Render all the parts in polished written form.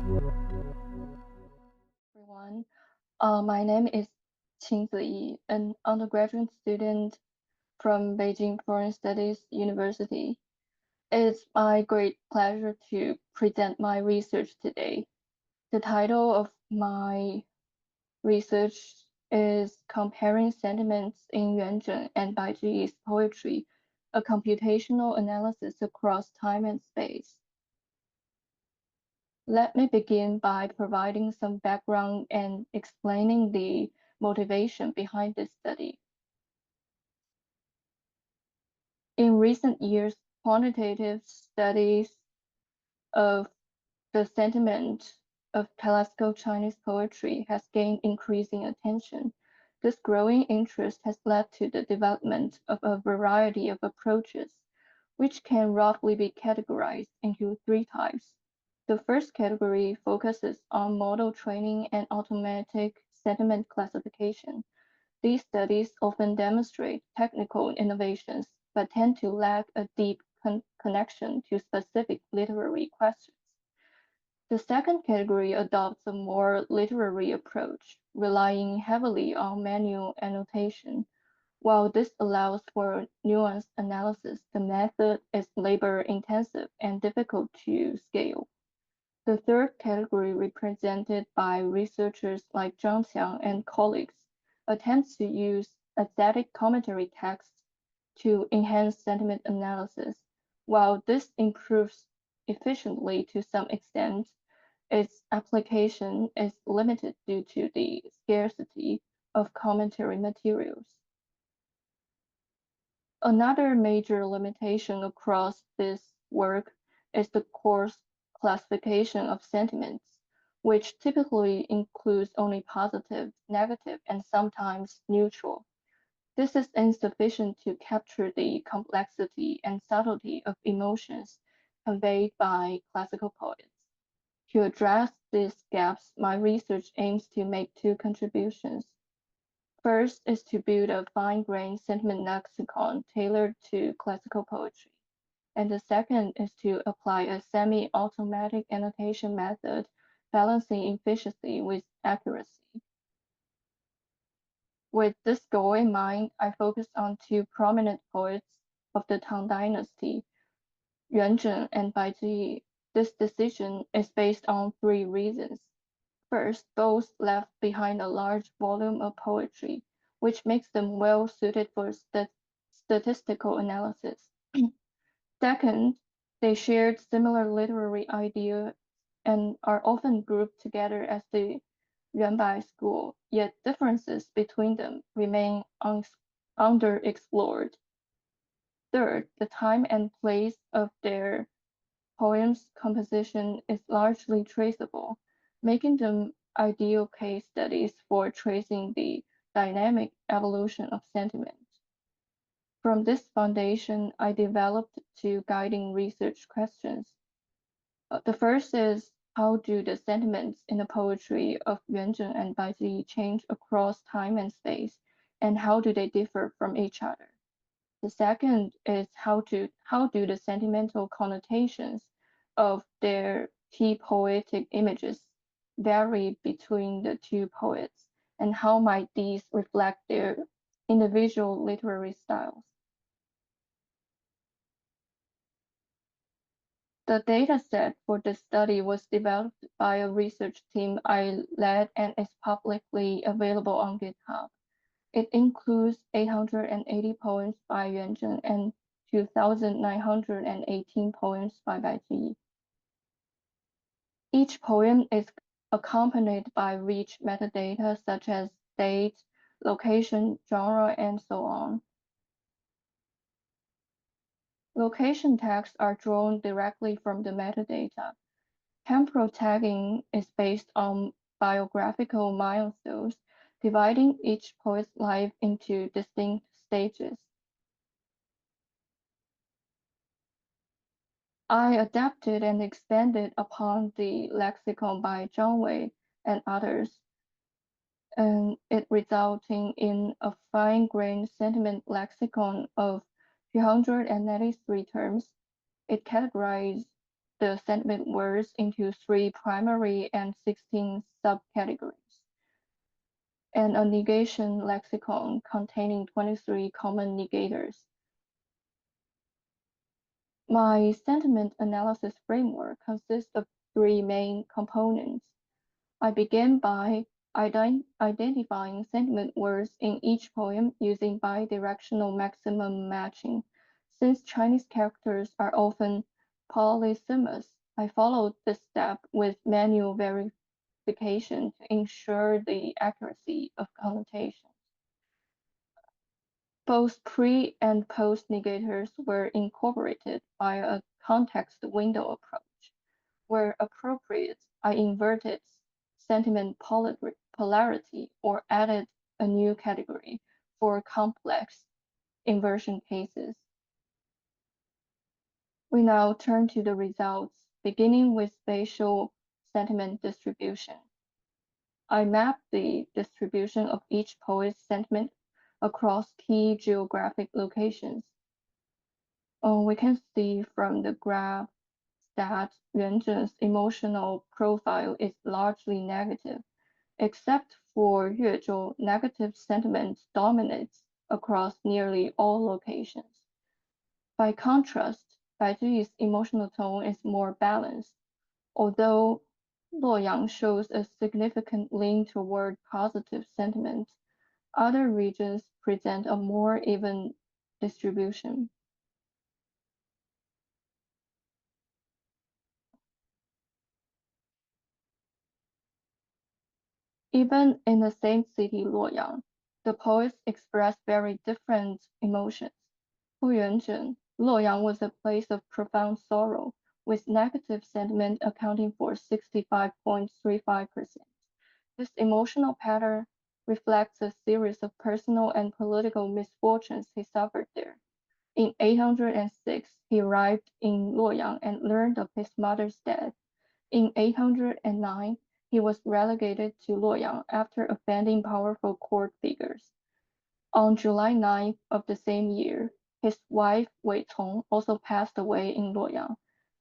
Everyone. My name is Ziyi Qin, an undergraduate student from Beijing Foreign Studies University. It's my great pleasure to present my research today. The title of my research is Comparing Sentiments in Yuan Zhen and Bai Juyi's Poetry, a computational analysis across time and space. Let me begin by providing some background and explaining the motivation behind this study. In recent years, quantitative studies of the sentiment of classical Chinese poetry has gained increasing attention. This growing interest has led to the development of a variety of approaches, which can roughly be categorized into three types. The first category focuses on model training and automatic sentiment classification. These studies often demonstrate technical innovations, but tend to lack a deep connection to specific literary questions. The second category adopts a more literary approach, relying heavily on manual annotation. While this allows for nuanced analysis, the method is labor-intensive and difficult to scale. The third category, represented by researchers like Zhang Qiang and colleagues, attempts to use aesthetic commentary texts to enhance sentiment analysis. While this improves efficiently to some extent, its application is limited due to the scarcity of commentary materials. Another major limitation across this work is the coarse classification of sentiments, which typically includes only positive, negative, and sometimes neutral. This is insufficient to capture the complexity and subtlety of emotions conveyed by classical poets. To address these gaps, my research aims to make two contributions. First is to build a fine-grained sentiment lexicon tailored to classical poetry, and the second is to apply a semi-automatic annotation method, balancing efficiency with accuracy. With this goal in mind, I focused on two prominent poets of the Tang Dynasty, Yuan Zhen and Bai Juyi. This decision is based on three reasons. First, both left behind a large volume of poetry, which makes them well suited for statistical analysis. Second, they shared similar literary ideas and are often grouped together as the Yuan Bai school, yet differences between them remain underexplored. Third, the time and place of their poems' composition is largely traceable, making them ideal case studies for tracing the dynamic evolution of sentiment. From this foundation, I developed two guiding research questions. The first is, how do the sentiments in the poetry of Yuan Zhen and Bai Juyi change across time and space, and how do they differ from each other? The second is, how do the sentimental connotations of their key poetic images vary between the two poets, and how might these reflect their individual literary styles? The dataset for the study was developed by a research team I led and is publicly available on GitHub. It includes 880 poems by Yuan Zhen and 2,918 poems by Bai Juyi. Each poem is accompanied by rich metadata such as date, location, genre, and so on. Location tags are drawn directly from the metadata. Temporal tagging is based on biographical milestones, dividing each poet's life into distinct stages. I adapted and expanded upon the lexicon by Zhang Wei and others, and it resulting in a fine-grained sentiment lexicon of 393 terms. It categorized the sentiment words into 3 primary and 16 subcategories, and a negation lexicon containing 23 common negators. My sentiment analysis framework consists of 3 main components. I begin by identifying sentiment words in each poem using bidirectional maximum matching. Since Chinese characters are often polysemous, I followed this step with manual verification to ensure the accuracy of connotations. Both pre and post negators were incorporated by a context window approach. Where appropriate, I inverted sentiment polarity or added a new category for complex inversion cases. We now turn to the results, beginning with spatial sentiment distribution. I mapped the distribution of each poet's sentiment across key geographic locations. We can see from the graph that Yuan Zhen's emotional profile is largely negative, except for Yuezhou, negative sentiment dominates across nearly all locations. By contrast, Bai Juyi's emotional tone is more balanced, although Luoyang shows a significant lean toward positive sentiment. Other regions present a more even distribution. Even in the same city, Luoyang, the poets express very different emotions. For Yuan Zhen, Luoyang was a place of profound sorrow, with negative sentiment accounting for 65.35%. This emotional pattern reflects a series of personal and political misfortunes he suffered there. In 806, he arrived in Luoyang and learned of his mother's death. In 809, he was relegated to Luoyang after offending powerful court figures. On July 9th of the same year, his wife Wei Cong also passed away in Luoyang.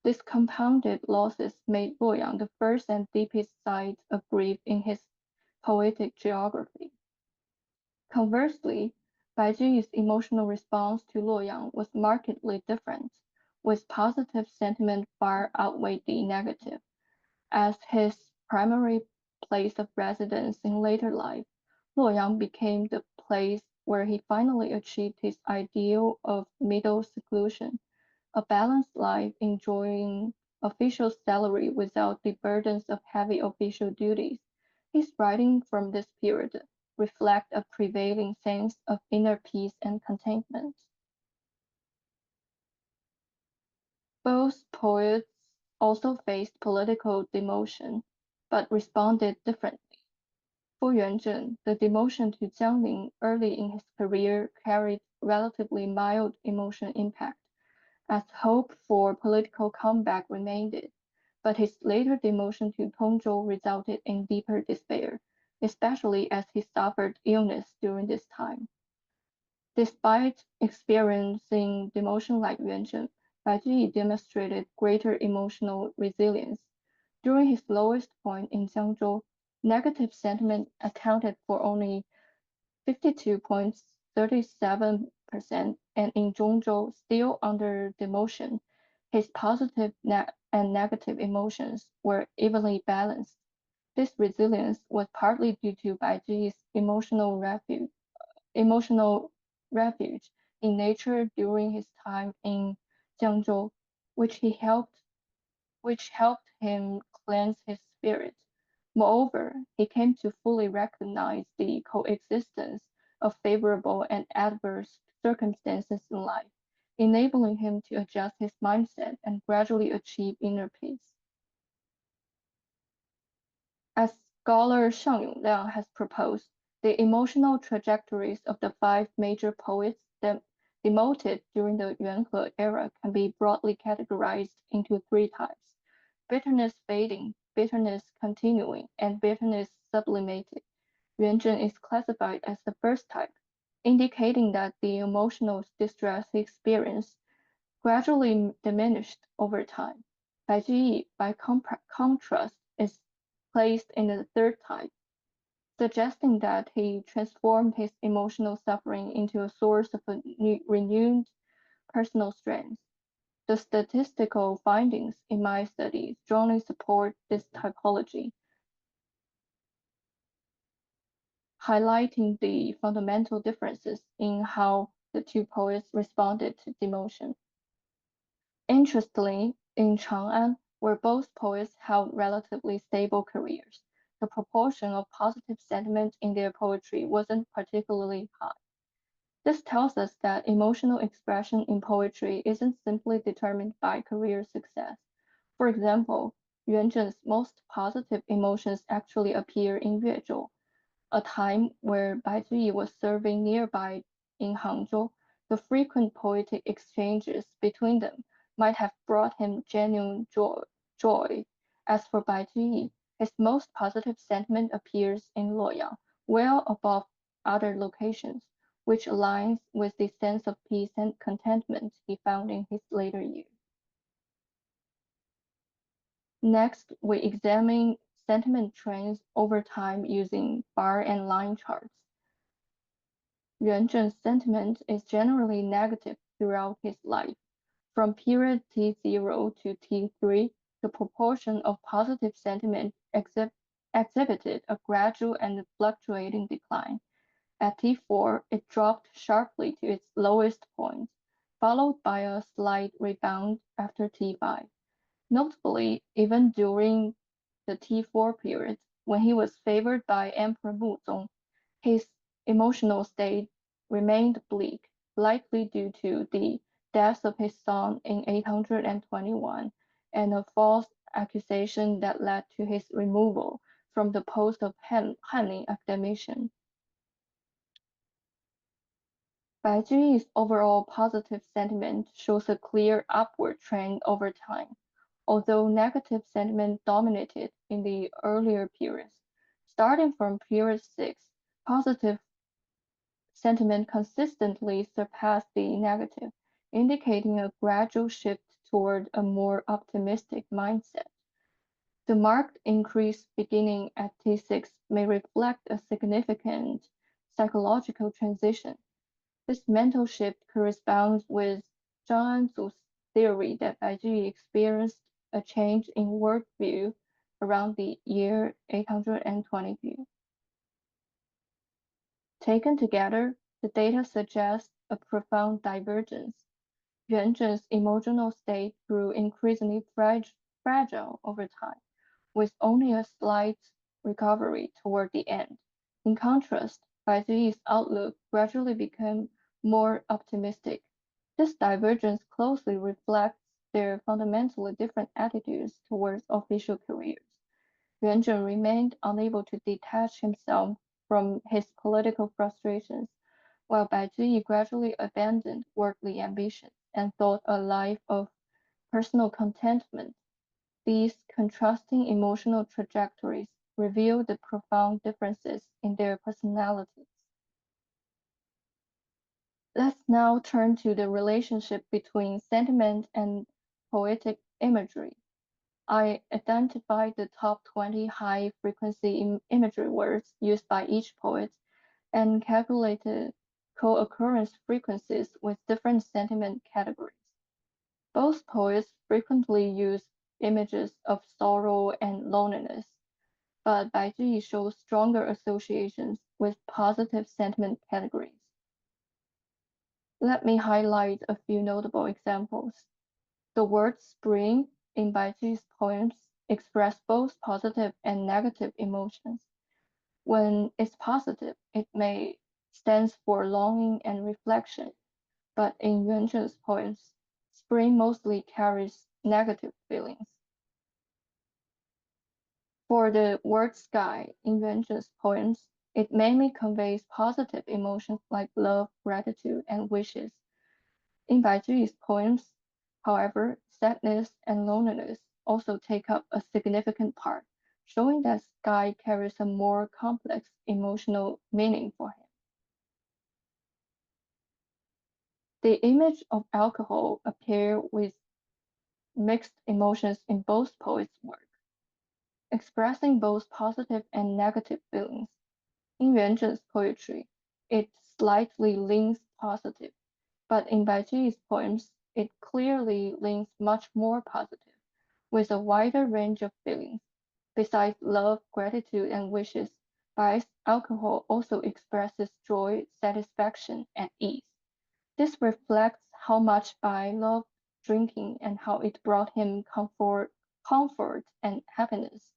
These compounded losses made Luoyang the first and deepest site of grief in his poetic geography. Conversely, Bai Juyi's emotional response to Luoyang was markedly different, with positive sentiment far outweighed the negative. As his primary place of residence in later life, Luoyang became the place where he finally achieved his ideal of middle seclusion, a balanced life enjoying official salary without the burdens of heavy official duties. His writings from this period reflect a prevailing sense of inner peace and contentment. Both poets also faced political demotion, but responded differently. For Yuan Zhen, the demotion to Jiangling early in his career carried relatively mild emotional impact, as hope for political comeback remained, but his later demotion to Tongzhou resulted in deeper despair, especially as he suffered illness during this time. Despite experiencing demotion like Yuan Zhen, Bai Juyi demonstrated greater emotional resilience. During his lowest point in Jiangzhou, negative sentiment accounted for only 52.37%, and in Zhongzhou, still under demotion, his positive and negative emotions were evenly balanced. This resilience was partly due to Bai Juyi's emotional refuge in nature during his time in Jiangzhou, which he helped which helped him cleanse his spirit. Moreover, he came to fully recognize the coexistence of favorable and adverse circumstances in life, enabling him to adjust his mindset and gradually achieve inner peace. As scholar Shang Yongliang has proposed, the emotional trajectories of the 5 major poets that demoted during the Yuanhe era can be broadly categorized into 3 types: bitterness fading, bitterness continuing, and bitterness sublimated. Yuan Zhen is classified as the first type, indicating that the emotional distress he experienced gradually diminished over time. Bai Juyi, by contrast, is placed in the third type, suggesting that he transformed his emotional suffering into a source of a renewed personal strength. The statistical findings in my study strongly support this typology, highlighting the fundamental differences in how the two poets responded to demotion. Interestingly, in Chang'an, where both poets held relatively stable careers, the proportion of positive sentiment in their poetry wasn't particularly high. This tells us that emotional expression in poetry isn't simply determined by career success. For example, Yuan Zhen's most positive emotions actually appear in Yuezhou, a time where Bai Juyi was serving nearby in Hangzhou. The frequent poetic exchanges between them might have brought him genuine joy. As for Bai Juyi, his most positive sentiment appears in Luoyang, well above other locations, which aligns with the sense of peace and contentment he found in his later years. Next, we examine sentiment trends over time using bar and line charts. Yuan Zhen's sentiment is generally negative throughout his life. From period T0 to T3, the proportion of positive sentiment exhibited a gradual and fluctuating decline. At T4, it dropped sharply to its lowest point, followed by a slight rebound after T5. Notably, even during the T4 period, when he was favored by Emperor Muzong, his emotional state remained bleak, likely due to the death of his son in 821 and a false accusation that led to his removal from the post of Hanlin academician. Bai Juyi's overall positive sentiment shows a clear upward trend over time, although negative sentiment dominated in the earlier periods. Starting from period 6, positive sentiment consistently surpassed the negative, indicating a gradual shift toward a more optimistic mindset. The marked increase beginning at T6 may reflect a significant psychological transition. This mental shift corresponds with Zhang Anzu's theory that Bai Juyi experienced a change in worldview around the year 822. Taken together, the data suggest a profound divergence. Yuan Zhen's emotional state grew increasingly fragile over time, with only a slight recovery toward the end. In contrast, Bai Juyi's outlook gradually became more optimistic. This divergence closely reflects their fundamentally different attitudes towards official careers. Yuan Zhen remained unable to detach himself from his political frustrations, while Bai Juyi gradually abandoned worldly ambition and sought a life of personal contentment. These contrasting emotional trajectories reveal the profound differences in their personalities. Let's now turn to the relationship between sentiment and poetic imagery. I identified the top 20 high-frequency imagery words used by each poet and calculated co-occurrence frequencies with different sentiment categories. Both poets frequently use images of sorrow and loneliness, but Bai Juyi shows stronger associations with positive sentiment categories. Let me highlight a few notable examples. The word spring in Bai Juyi's poems express both positive and negative emotions. When it's positive, it may stands for longing and reflection, but in Yuan Zhen's poems, spring mostly carries negative feelings. For the word sky in Yuan Zhen's poems, it mainly conveys positive emotions like love, gratitude, and wishes. In Bai Juyi's poems, however, sadness and loneliness also take up a significant part, showing that sky carries a more complex emotional meaning for him. The image of alcohol appears with mixed emotions in both poets' work, expressing both positive and negative feelings. In Yuan Zhen's poetry, it slightly leans positive, but in Bai Juyi's poems, it clearly leans much more positive, with a wider range of feelings. Besides love, gratitude, and wishes, Bai's alcohol also expresses joy, satisfaction, and ease. This reflects how much Bai loved drinking and how it brought him comfort and happiness.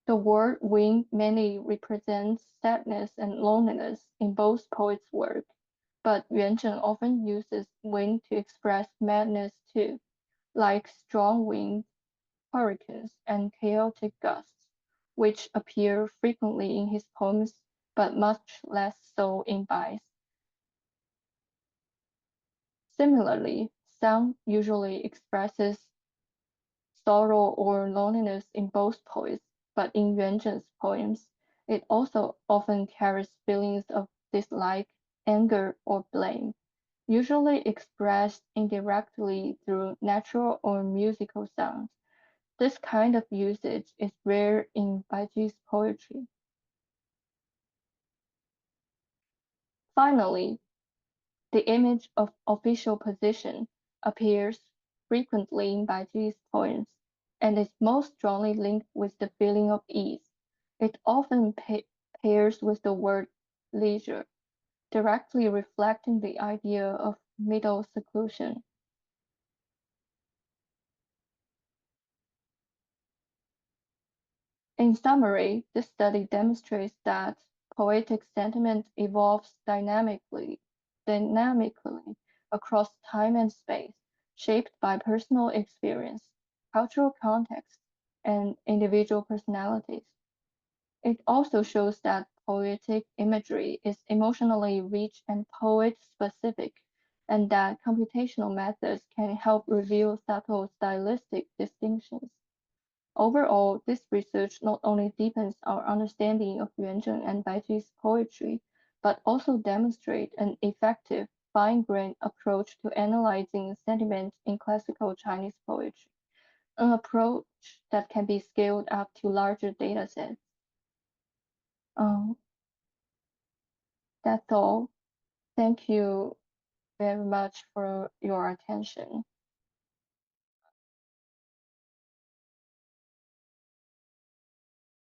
The word wind mainly represents sadness and loneliness in both poets' work, but Yuan Zhen often uses wind to express madness too, like strong winds, hurricanes, and chaotic gusts, which appear frequently in his poems but much less so in Bai's. Similarly, sound usually expresses sorrow or loneliness in both poets, but in Yuan Zhen's poems, it also often carries feelings of dislike, anger, or blame, usually expressed indirectly through natural or musical sounds. This kind of usage is rare in Baiji's poetry. Finally, the image of official position appears frequently in Baiji's poems and is most strongly linked with the feeling of ease. It often pairs with the word leisure, directly reflecting the idea of middle seclusion. In summary, this study demonstrates that poetic sentiment evolves dynamically across time and space, shaped by personal experience, cultural context, and individual personalities. It also shows that poetic imagery is emotionally rich and poet-specific, and that computational methods can help reveal subtle stylistic distinctions. Overall, this research not only deepens our understanding of Yuan Zhen and Baiji's poetry, but also demonstrates an effective, fine-grained approach to analyzing sentiment in classical Chinese poetry, an approach that can be scaled up to larger data sets. Um, that's all. Thank you very much for your attention.